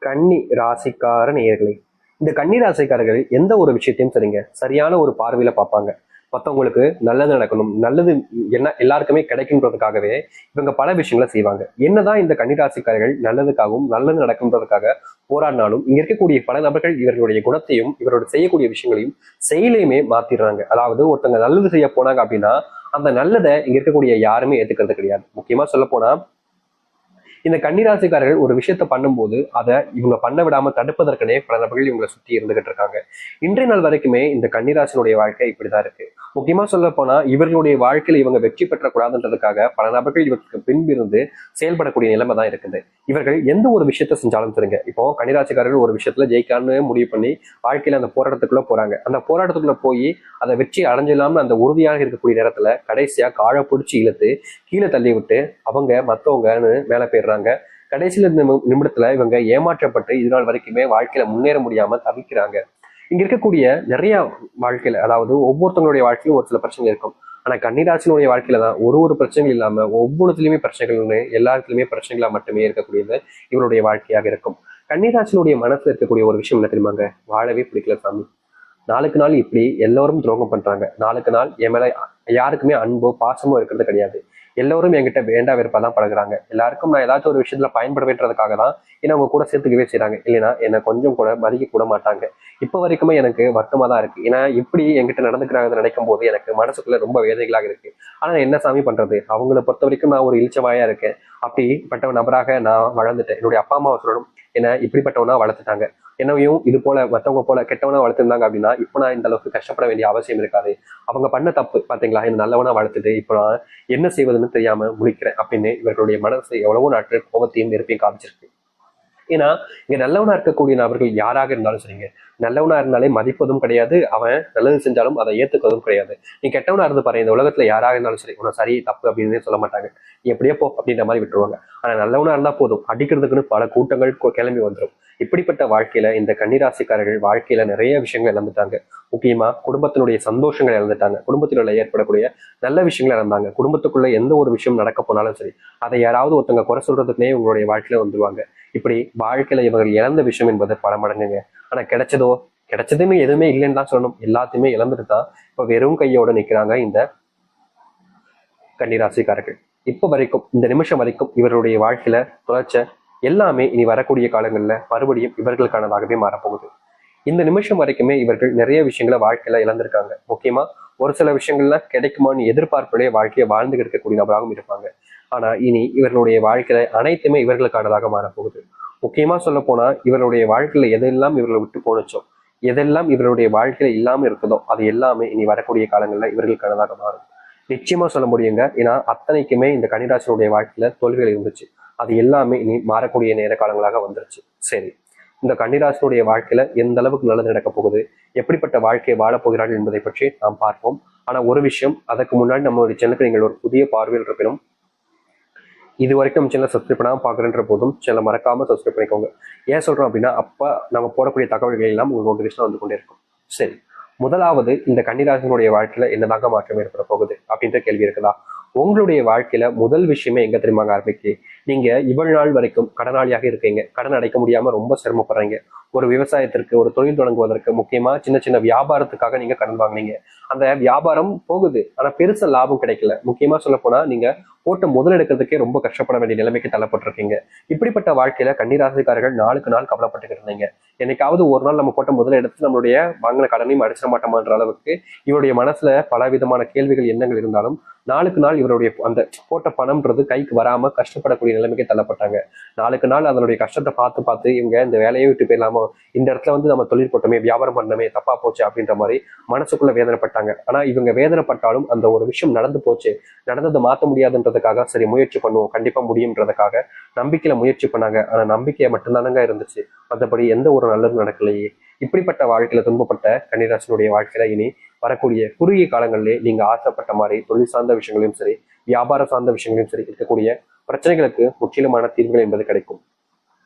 கன்னி ராசிக்கார நேயர்களே, இந்த கன்னி ராசிக்காரர்கள் எந்த ஒரு விஷயத்தையும் சரிங்க சரியான ஒரு பார்வையில பார்ப்பாங்க. மற்றவங்களுக்கு நல்லது நடக்கணும், நல்லது என்ன எல்லாருக்குமே கிடைக்குன்றதுக்காகவே இவங்க பல விஷயங்களை செய்வாங்க. என்னதான் இந்த கன்னிராசிக்காரர்கள் நல்லதுக்காகவும் நல்லது நடக்கும்ன்றதுக்காக போராடினாலும் இங்க இருக்கக்கூடிய பல நபர்கள் இவர்களுடைய குணத்தையும் இவரோட செய்யக்கூடிய விஷயங்களையும் செயலையுமே மாத்திடுறாங்க. அதாவது ஒருத்தவங்க நல்லது செய்ய போனாங்க அப்படின்னா அந்த நல்லதை இங்க இருக்கக்கூடிய யாருமே ஏத்துக்கிறது கிடையாது. முக்கியமா சொல்ல போனா இந்த கன்னிராசிக்காரர்கள் ஒரு விஷயத்த பண்ணும்போது அதை இவங்க பண்ண விடாம தடுப்பதற்கனே பல நபர்கள் இவங்களை சுத்தி இருந்துகிட்டு இருக்காங்க. இன்றைய நாள் வரைக்குமே இந்த கன்னிராசினுடைய வாழ்க்கை இப்படிதான் இருக்கு. முக்கியமா சொல்ல போனா இவர்களுடைய வாழ்க்கையில இவங்க வெற்றி பெற்றக்கூடாதுன்றதுக்காக பல நபர்கள் இவருக்கு பின்பிருந்து செயல்படக்கூடிய நிலைமை தான் இருக்குது. இவர்கள் எந்த ஒரு விஷயத்த செஞ்சாலும் சரிங்க. இப்போ கன்னிராசிக்காரர்கள் ஒரு விஷயத்துல ஜெயிக்கலாம்னு முடிவு பண்ணி வாழ்க்கையில அந்த போராட்டத்துக்குள்ள போறாங்க. அந்த போராட்டத்துக்குள்ள போய் அதை வெற்றி அடைஞ்சிடாம அந்த உறுதியாக இருக்கக்கூடிய நேரத்துல கடைசியா காழ பிடிச்சி இழுத்து கீழே தள்ளி விட்டு அவங்க மத்தவங்கன்னு மேல போயிடுறாங்க. கடைசியில நிமிடத்துல இவங்க ஏமாற்றப்பட்டு இது நாள் வரைக்குமே வாழ்க்கையில முன்னேற முடியாம தவிக்கிறாங்க. இங்க இருக்கக்கூடிய நிறைய வாழ்க்கையில, அதாவது ஒவ்வொருத்தவங்களுடைய வாழ்க்கையிலும் ஒரு சில பிரச்சனை இருக்கும். ஆனா கன்னிராசினுடைய வாழ்க்கையில தான் ஒரு பிரச்சனைகள் இல்லாம ஒவ்வொருத்திலுமே பிரச்சனைகள்னு எல்லாத்துலயுமே பிரச்சனைகளா மட்டுமே இருக்கக்கூடியது இவருடைய வாழ்க்கையாக இருக்கும். கன்னிராசினுடைய மனசுல இருக்கக்கூடிய ஒரு விஷயம் என்ன தெரியுமாங்க? வாழவே பிடிக்கல சாமி. நாளுக்கு நாள் இப்படி எல்லோரும் துரோகம் பண்றாங்க. நாளுக்கு நாள் என் மேல யாருக்குமே அன்போ பாசமோ இருக்கிறது கிடையாது. எல்லோரும் என்கிட்ட வேண்டா வெறுப்பா தான் பழகுறாங்க. எல்லாருக்கும் நான் ஏதாச்சும் ஒரு விஷயத்துல பயன்படுவேன்றதுக்காக தான் என்ன அவங்க கூட சேர்த்துக்கவே செய்றாங்க. இல்லைன்னா என்னை கொஞ்சம் கூட மதிக்க கூட மாட்டாங்க. இப்ப வரைக்குமே எனக்கு வருத்தமா தான் இருக்கு. ஏன்னா இப்படி என்கிட்ட நடந்துக்கிறாங்க நினைக்கும் போது எனக்கு மனசுக்குள்ள ரொம்ப வேதனைகளாக இருக்கு. ஆனா என்ன சாமி பண்றது? அவங்கள பொறுத்த வரைக்கும் நான் ஒரு இளிச்சவாயா இருக்கேன். அப்படிப்பட்ட நபராக நான் வளர்ந்துட்டேன். என்னுடைய அப்பா அம்மா சொல்லணும் என்ன இப்படிப்பட்டவனா வளர்த்துட்டாங்க. என்னையும் இது போல மற்றவங்க போல கெட்டவனா வளர்த்துருந்தாங்க அப்படின்னா இப்போ நான் இந்த அளவுக்கு கஷ்டப்பட வேண்டிய அவசியம் இருக்காது. அவங்க பண்ண தப்பு பாத்தீங்களா, என்ன நல்லவனா வளர்த்துட்டு இப்போ நான் என்ன செய்வதுன்னு தெரியாம முழிக்கிறேன் அப்படின்னு இவர்களுடைய மனசு எவ்வளவோ நாட்கள் கோபத்தையும் நெருப்பையும் காமிச்சிருக்கு. ஏன்னா இங்க நல்லவனா இருக்கக்கூடிய நபர்கள் யாராக இருந்தாலும் சரிங்க, நல்லவனா இருந்தாலே மதிப்பதும் கிடையாது, அவன் நல்லது செஞ்சாலும் அதை ஏத்துக்கிறதும் கிடையாது. நீ கெட்டவனா இருந்து பாரு, இந்த உலகத்துல யாராக இருந்தாலும் சரி உன சரி தப்பு அப்படின்னு சொல்ல மாட்டாங்க. நீ எப்படியே போ அப்படின்ற மாதிரி விட்டுருவாங்க. ஆனா நல்லவனா இருந்தா போதும், அடிக்கிறதுக்குன்னு பல கூட்டங்கள் கிளம்பி வந்துடும். இப்படிப்பட்ட வாழ்க்கையில இந்த கன்னிராசிக்காரர்கள் வாழ்க்கையில நிறைய விஷயங்கள் இழந்துட்டாங்க. முக்கியமா குடும்பத்தினுடைய சந்தோஷங்களை இழந்துட்டாங்க. குடும்பத்தினுள்ள ஏற்படக்கூடிய நல்ல விஷயங்களை இழந்தாங்க. குடும்பத்துக்குள்ள எந்த ஒரு விஷயம் நடக்க போனாலும் சரி அதை யாராவது ஒருத்தங்க குறை சொல்றதுக்குனே உங்களுடைய வாழ்க்கையில வந்துருவாங்க. இப்படி வாழ்க்கையில இவர்கள் இழந்த விஷயம் என்பது பல மடங்குங்க. ஆனா கிடைச்சதுன்னு எதுவுமே இல்லைன்னு தான் சொல்லணும். எல்லாத்தையுமே இழந்துட்டு தான் இப்ப வெறும் கையோட நிக்கிறாங்க இந்த கன்னிராசிக்காரர்கள். இப்ப வரைக்கும் இந்த நிமிஷம் வரைக்கும் இவருடைய வாழ்க்கையில தொலைச்ச எல்லாமே இனி வரக்கூடிய காலங்கள்ல மறுபடியும் இவர்களுக்கானதாகவே மாறப்போகுது. இந்த நிமிஷம் வரைக்குமே இவர்கள் நிறைய விஷயங்களை வாழ்க்கையில இழந்திருக்காங்க. முக்கியமா ஒரு சில விஷயங்கள்ல கிடைக்குமான்னு எதிர்பார்ப்புடைய வாழ்க்கையை வாழ்ந்து இருக்கக்கூடிய நபராகவும் இருப்பாங்க. ஆனா இனி இவர்களுடைய வாழ்க்கையில அனைத்துமே இவர்களுக்கானதாக மாறப்போகுது. முக்கியமா சொல்ல போனா இவருடைய வாழ்க்கையில எதெல்லாம் இவர்களை விட்டு போனுச்சோ, எதெல்லாம் இவருடைய வாழ்க்கையில இல்லாம இருக்குதோ அது எல்லாமே இனி வரக்கூடிய காலங்கள்ல இவர்களுக்கானதாக மாறும். நிச்சயமா சொல்ல முடியுங்க. ஏன்னா அத்தனைக்குமே இந்த கன்னிராசினுடைய வாழ்க்கையில தோல்விகள் இருந்துச்சு. அது எல்லாமே இனி மாறக்கூடிய நேர காலங்களாக வந்துருச்சு. சரி, இந்த கன்னிராசினுடைய வாழ்க்கையில எந்த அளவுக்கு நல்லது நடக்க போகுது, எப்படிப்பட்ட வாழ்க்கையை வாழப் போகிறார்கள் என்பதை பற்றி நாம் பார்ப்போம். ஆனா ஒரு விஷயம், அதற்கு முன்னாடி நம்மளுடைய சேனலுக்கு நீங்கள் ஒரு புதிய பார்வையில் இருப்பினும் இது வரைக்கும் நம்ம சேனல் சப்ஸ்கிரைப் பண்ணாமல் பார்க்குறன்ற போதும் சேனல் மறக்காம சப்ஸ்கிரைப் பண்ணிக்கோங்க. ஏன் சொல்றோம் அப்படின்னா அப்ப நம்ம போடக்கூடிய தகவல்கள் எல்லாம் உங்களுக்கு நோட்டிஃபிகேஷன் வந்து கொண்டே இருக்கும். சரி, முதலாவது இந்த கன்னிராசினுடைய வாழ்க்கையில என்னதாக மாற்றம் ஏற்பட போகுது அப்படின்ற கேள்வி இருக்குதா? உங்களுடைய வாழ்க்கையில முதல் விஷயமே எங்க தெரியுமாங்க ஆரம்பிக்கு? நீங்க இவ்வளவு நாள் வரைக்கும் கடனாளியாக இருக்கீங்க. கடன் அடைக்க முடியாம ரொம்ப சிரமப்படுறீங்க. ஒரு விவசாயத்திற்கு ஒரு தொழில் தொடங்குவதற்கு முக்கியமா சின்ன சின்ன வியாபாரத்துக்காக நீங்க கடன் வாங்கினீங்க. அந்த வியாபாரம் போகுது, ஆனா பெருசா லாபம் கிடைக்கல. முக்கியமா சொல்ல போனா நீங்க போட்டு முதல் எடுக்கிறதுக்கே ரொம்ப கஷ்டப்பட வேண்டிய நிலைமைக்கு தள்ளப்பட்டிருக்கீங்க. இப்படிப்பட்ட வாழ்க்கையில கன்னிராசிக்காரர்கள் நாளுக்கு நாள் கவலைப்பட்டுக்கிட்டு இருந்தீங்க. என்னைக்காவது ஒரு நாள் நம்ம போட்ட முதல் எடுத்து நம்மளுடைய வாங்கின கடனையும் அடிச்சிட மாட்டோமான்ற அளவுக்கு இவருடைய மனசுல பல விதமான கேள்விகள் எண்ணங்கள் இருந்தாலும் நாளுக்கு நாள் இவருடைய அந்த போட்ட பணம்ன்றது கைக்கு வராம கஷ்டப்படக்கூடிய நிலைமைக்கு தள்ளப்பட்டாங்க. நாளுக்கு நாள் அதனுடைய கஷ்டத்தை பார்த்து பார்த்து இவங்க இந்த வேலையை விட்டு போயிடலாமோ, இந்த இடத்துல வந்து நம்ம தொழில் போட்டோமே, வியாபாரம் பண்ணமே, தப்பா போச்சு அப்படின்ற மாதிரி மனசுக்குள்ள வேதனைப்பட்டாங்க. ஆனா இவங்க வேதனைப்பட்டாலும் அந்த ஒரு விஷயம் நடந்து போச்சு, நடந்ததை மாற்ற முடியாதுன்றதுக்காக சரி முயற்சி பண்ணுவோம், கண்டிப்பா முடியும்ன்றதுக்காக நம்பிக்கையில முயற்சி பண்ணாங்க. ஆனா நம்பிக்கையை மட்டும்தானங்க இருந்துச்சு, மற்றபடி எந்த ஒரு நல்லதும் நடக்கலையே. இப்படிப்பட்ட வாழ்க்கையில துன்பப்பட்ட கன்னிராசினுடைய வாழ்க்கையில இனி வரக்கூடிய குறுகிய காலங்களிலே நீங்க ஆசைப்பட்ட மாதிரி தொழில் சார்ந்த விஷயங்களையும் சரி, வியாபாரம் சார்ந்த விஷயங்களையும் சரி, இருக்கக்கூடிய பிரச்சனைகளுக்கு முற்றிலுமான தீர்வுகள் என்பது கிடைக்கும்.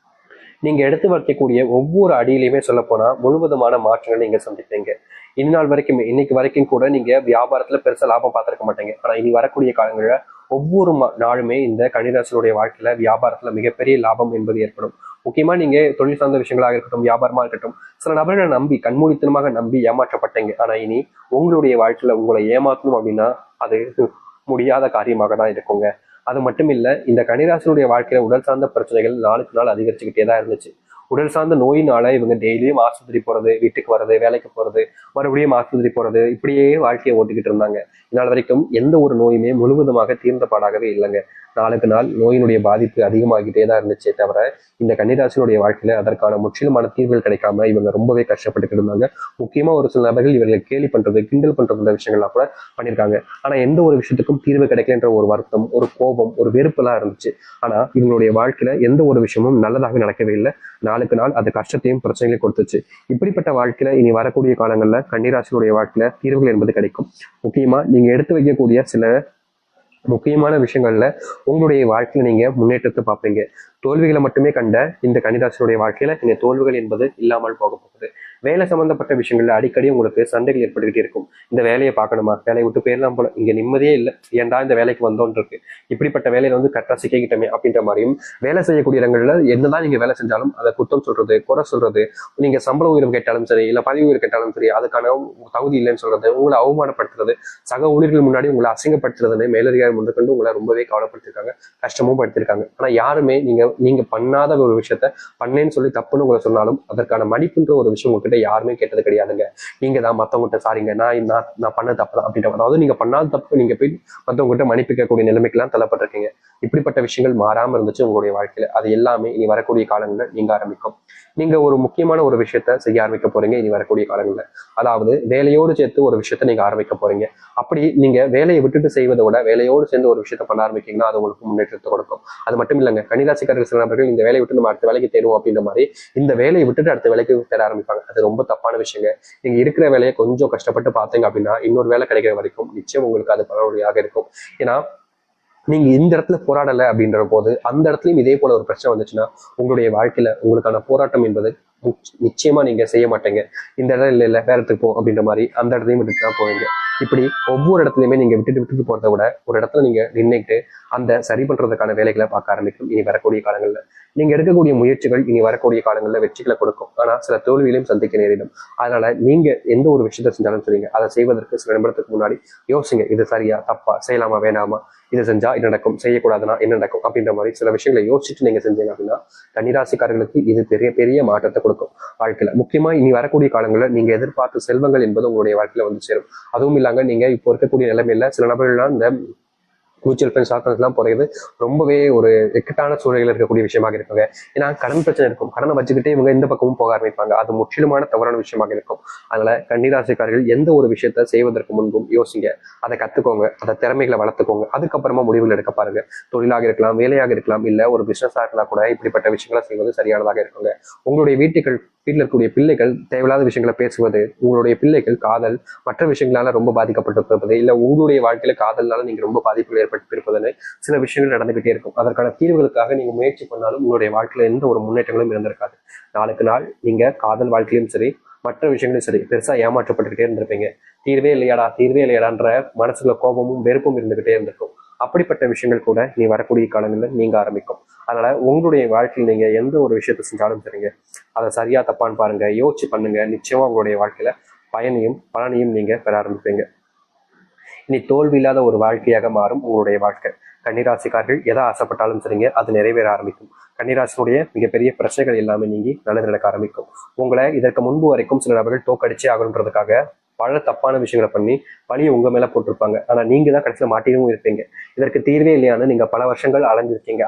நீங்க எடுத்து வைக்கக்கூடிய ஒவ்வொரு அடியிலையுமே சொல்ல போனா முழுவதுமான மாற்றங்களை நீங்க சந்திப்பீங்க. இந்நாள் வரைக்கும் இன்னைக்கு வரைக்கும் கூட நீங்க வியாபாரத்துல பெருசா லாபம் பார்த்திருக்க மாட்டீங்க. ஆனா இனி வரக்கூடிய காலங்களில் ஒவ்வொரு நாளுமே இந்த கன்னிராசினுடைய வாழ்க்கையில வியாபாரத்துல மிகப்பெரிய லாபம் என்பது ஏற்படும். முக்கியமா நீங்க தொழில் சார்ந்த விஷயங்களாக இருக்கட்டும், வியாபாரமா இருக்கட்டும், சில நபர்களை நம்பி கண்மூடித்தனமாக நம்பி ஏமாற்றப்பட்டீங்க. ஆனா இனி உங்களுடைய வாழ்க்கையில உங்களை ஏமாற்றணும் அப்படின்னா அது முடியாத காரியமாக தான் இருக்குங்க. அது மட்டும் இல்ல, இந்த கன்னிராசினுடைய வாழ்க்கையில உடல் சார்ந்த பிரச்சனைகள் நாளுக்கு நாள் அதிகரிச்சுக்கிட்டே தான் இருந்துச்சு. உடல் சார்ந்த நோயினால இவங்க டெய்லியும் ஆஸ்பத்திரி போறது, வீட்டுக்கு வர்றது, வேலைக்கு போறது, மறுபடியும் ஆஸ்பத்திரி போறது, இப்படியே வாழ்க்கையை ஓட்டிக்கிட்டு இருந்தாங்க. இதனால் வரைக்கும் எந்த ஒரு நோயுமே முழுவதுமாக தீர்ந்த பாடாகவே இல்லைங்க. நாளுக்கு நாள் நோயினுடைய பாதிப்பு அதிகமாகிட்டே தான் இருந்துச்சே தவிர, இந்த கன்னிராசினுடைய வாழ்க்கையில அதற்கான முற்றிலுமான தீர்வுகள் கிடைக்காம இவங்க ரொம்பவே கஷ்டப்பட்டுக்கிட்டு இருந்தாங்க. முக்கியமா ஒரு சில நபர்கள் இவர்களை கேலி பண்றது, கிண்டல் பண்றது விஷயங்கள்லாம் கூட பண்ணியிருக்காங்க. ஆனா எந்த ஒரு விஷயத்துக்கும் தீர்வு கிடைக்கலன்ற ஒரு வருத்தம், ஒரு கோபம், ஒரு வெறுப்பு எல்லாம் இருந்துச்சு. ஆனா இவங்களுடைய வாழ்க்கையில எந்த ஒரு விஷயமும் நல்லதாக நடக்கவே இல்லை. நாளுக்கு நாள் அது கஷ்டத்தையும் பிரச்சனைகளையும் கொடுத்துச்சு. இப்படிப்பட்ட வாழ்க்கையில இனி வரக்கூடிய காலங்கள்ல கன்னிராசினுடைய வாழ்க்கையில தீர்வுகள் என்பது கிடைக்கும். முக்கியமா நீங்க எடுத்து வைக்கக்கூடிய சில முக்கியமான விஷயங்கள்ல உங்களுடைய வாழ்க்கையில நீங்க முன்னேற்றத்தை பார்ப்பீங்க. தோல்விகளை மட்டுமே கண்ட இந்த கன்னிராசினுடைய வாழ்க்கையில இந்த தோல்விகள் என்பது இல்லாமல் போக போகுது. வேலை சம்பந்தப்பட்ட விஷயங்கள்ல அடிக்கடி உங்களுக்கு சண்டைகள் ஏற்பட்டுக்கிட்டே இருக்கும். இந்த வேலையை பார்க்கணுமா, வேலையை விட்டு போயிடலாம் போல, இங்க நிம்மதியே இல்லை, ஏன்டா இந்த வேலைக்கு வந்தோன்னு இருக்கு, இப்படிப்பட்ட வேலையில வந்து கரெக்டா சிக்கிக்கிட்டமே அப்படின்ற மாதிரியும், வேலை செய்யக்கூடிய இடங்கள்ல என்னதான் நீங்க வேலை செஞ்சாலும் அதை குத்தம் சொல்றது, குறை சொல்றது, நீங்க சம்பள உயர்வு கேட்டாலும் சரி, இல்ல பதவி உயர்வு கேட்டாலும் சரி, அதுக்கான தகுதி இல்லைன்னு சொல்றது, உங்களை அவமானப்படுத்துறது, சக ஊழியர்கள் முன்னாடி உங்களை அசிங்கப்படுத்துறதுன்னு மேலதிகாரி முதற்கொண்டு உங்களை ரொம்பவே கவலைப்படுத்திருக்காங்க, கஷ்டமும் படுத்திருக்காங்க. ஆனா யாருமே நீங்க பண்ணாத ஒரு விஷயத்த பண்ணேன்னு சொல்லி தப்புன்னு உங்களை சொன்னாலும் அதற்கான மன்னிப்புன்ற ஒரு விஷயம் உங்ககிட்ட யாருமே கேட்டது கிடையாதுங்க. நீங்க தான் மத்தவங்ககிட்ட சாரிங்க, நான் பண்ண தப்பு தான் அப்படின்ற, அதாவது நீங்க பண்ணாத தப்பு நீங்க போய் மத்தவங்ககிட்ட மன்னிப்பு கேட்கக்கூடிய நிலைமைக்கெல்லாம் தள்ளப்பட்டிருக்கீங்க. இப்படிப்பட்ட விஷயங்கள் மாறாம இருந்துச்சு உங்களுடைய வாழ்க்கையில. அது எல்லாமே இனி வரக்கூடிய காலங்களில் நீங்க ஆரம்பிக்கும். நீங்க ஒரு முக்கியமான ஒரு விஷயத்த செய்ய ஆரம்பிக்க போறீங்க இனி வரக்கூடிய காலங்களில். அதாவது வேலையோடு சேர்த்து ஒரு விஷயத்த நீங்க ஆரம்பிக்க போறீங்க. அப்படி நீங்க வேலையை விட்டுட்டு செய்வதை விட வேலையோடு சேர்ந்து ஒரு விஷயத்த பண்ண ஆரம்பிக்கீங்கன்னா அது உங்களுக்கு முன்னேற்றத்தை கொடுக்கும். அது மட்டும் இல்லைங்க, கன்னிராசிக்காரர்கள் சில நபர்கள் இந்த வேலையை விட்டு நம்ம அடுத்த வேலைக்கு தேடுவோம் அப்படின்ற மாதிரி இந்த வேலையை விட்டுட்டு அடுத்த வேலைக்கு தேட ஆரம்பிப்பாங்க. அது ரொம்ப தப்பான விஷயங்க. நீங்க இருக்கிற வேலையை கொஞ்சம் கஷ்டப்பட்டு பார்த்தீங்க அப்படின்னா இன்னொரு வேலை கிடைக்கிற வரைக்கும் நிச்சயம் உங்களுக்கு அது பலவழியாக இருக்கும். ஏன்னா நீங்க இந்த இடத்துல போராடலை அப்படின்ற போது அந்த இடத்துலயும் இதே போல ஒரு பிரச்சனை வந்துச்சுன்னா உங்களுடைய வாழ்க்கையில உங்களுக்கான போராட்டம் என்பது நிச்சயமா நீங்க செய்ய மாட்டீங்க. இந்த இடம் இல்ல வேற இடத்துக்கு போ அப்படின்ற மாதிரி அந்த இடத்தையும் விட்டுட்டு தான் போவீங்க. இப்படி ஒவ்வொரு இடத்துலையுமே நீங்க விட்டுட்டு போறதை விட ஒரு இடத்துல நீங்க நின்றுட்டு அந்த சரி பண்றதுக்கான வேலைகளை பார்க்க ஆரம்பிக்கும் இனி வரக்கூடிய காலங்கள்ல. நீங்க எடுக்கக்கூடிய முயற்சிகள் இனி வரக்கூடிய காலங்களில் வெற்றிகளை கொடுக்கும். ஆனா சில தோல்விகளையும் சந்திக்க நேரிடும். அதனால நீங்க எந்த ஒரு விஷயத்த செஞ்சாலும் சரிங்க, அதை செய்வதற்கு சில நிமிடத்துக்கு முன்னாடி யோசிங்க, இது சரியா தப்பா, செய்யலாமா வேணாமா, இது செஞ்சா என்ன நடக்கும், செய்யக்கூடாதுன்னா என்ன நடக்கும் அப்படின்ற மாதிரி சில விஷயங்களை யோசிச்சுட்டு நீங்க செஞ்சீங்க அப்படின்னா கன்னிராசிக்காரர்களுக்கு இது பெரிய பெரிய மாற்றத்தை கொடுக்கும் வாழ்க்கையில. முக்கியமா இனி வரக்கூடிய காலங்களில் நீங்க எதிர்பார்த்த செல்வங்கள் என்பது உங்களுடைய வாழ்க்கையில வந்து சேரும். அதுவும் இல்லாம நீங்க இப்போ இருக்கக்கூடிய நிலைமையில சில நபர்கள்லாம் இந்த மியூச்சுவல் ஃபண்ட் ஸ்டாக் எல்லாம் போறது ரொம்பவே ஒரு இக்கட்டான சூழலில் இருக்கக்கூடிய விஷயமாக இருக்குங்க. ஏன்னா கடன் பிரச்சனை இருக்கும், கடனை வச்சுக்கிட்டே இவங்க இந்த பக்கமும் போக ஆரம்பிப்பாங்க. அது முற்றிலுமான தவறான விஷயமாக இருக்கும். அதனால கன்னிராசிக்காரர்கள் எந்த ஒரு விஷயத்த செய்வதற்கு முன்பும் யோசிங்க, அதை கத்துக்கோங்க, அதை திறமைகளை வளர்த்துக்கோங்க, அதுக்கப்புறமா முடிவுகள் எடுக்க பாருங்க. தொழிலாக இருக்கலாம், வேலையாக இருக்கலாம், இல்ல ஒரு பிசினஸா இருந்தா கூட இப்படிப்பட்ட விஷயங்களை செய்வது சரியானதாக இருக்குங்க. உங்களுடைய வீட்டில் இருக்கக்கூடிய பிள்ளைகள் தேவையில்லாத விஷயங்களை பேசுவது, உங்களுடைய பிள்ளைகள் காதல் மற்ற விஷயங்களால ரொம்ப பாதிக்கப்பட்டிருப்பது, இல்ல உங்களுடைய வாழ்க்கையில காதல்னால நீங்க ரொம்ப பாதிப்புகள் ஏற்பட்டிருப்பதுன்னு சில விஷயங்கள் நடந்துகிட்டே இருக்கும். அதற்கான தீர்வுகளுக்காக நீங்க முயற்சி பண்ணாலும் உங்களுடைய வாழ்க்கையில எந்த ஒரு முன்னேற்றங்களும் இருந்திருக்காது. நாளுக்கு நாள் நீங்க காதல் வாழ்க்கையிலும் சரி மற்ற விஷயங்களும் சரி பெருசா ஏமாற்றப்பட்டுக்கிட்டே இருந்திருப்பீங்க. தீர்வே இல்லையாடான்ற மனசுல கோபமும் வெறுப்பும் இருந்துகிட்டே இருந்திருக்கும். அப்படிப்பட்ட விஷயங்கள் கூட நீ வரக்கூடிய காலங்களில் நீங்க ஆரம்பிக்கும். அதனால உங்களுடைய வாழ்க்கையில் நீங்க எந்த ஒரு விஷயத்த செஞ்சாலும் சரிங்க, அதை சரியா தப்பான்னு பாருங்க, யோசிச்சு பண்ணுங்க. நிச்சயமா உங்களுடைய வாழ்க்கையில பயனையும் பலனையும் நீங்க பெற ஆரம்பிப்பீங்க. இனி தோல்வி இல்லாத ஒரு வாழ்க்கையாக மாறும் உங்களுடைய வாழ்க்கை. கன்னிராசிக்காரர்கள் எதை ஆசைப்பட்டாலும் சரிங்க, அது நிறைவேற ஆரம்பிக்கும். கன்னிராசினுடைய மிகப்பெரிய பிரச்சனைகள் எல்லாமே நீங்கி நல்லது நடக்க ஆரம்பிக்கும். உங்களை இதற்கு முன்பு வரைக்கும் சில நபர்கள் தோக்கடிச்சே ஆகணுன்றதுக்காக பல தப்பான விஷயங்களை பண்ணி பழியை உங்க மேல போட்டிருப்பாங்க. ஆனா நீங்க தான் கடைசியில மாட்டியும் இருப்பீங்க. இதற்கு தீர்வே இல்லையான்னு நீங்க பல வருஷங்கள் அலைஞ்சிருக்கீங்க.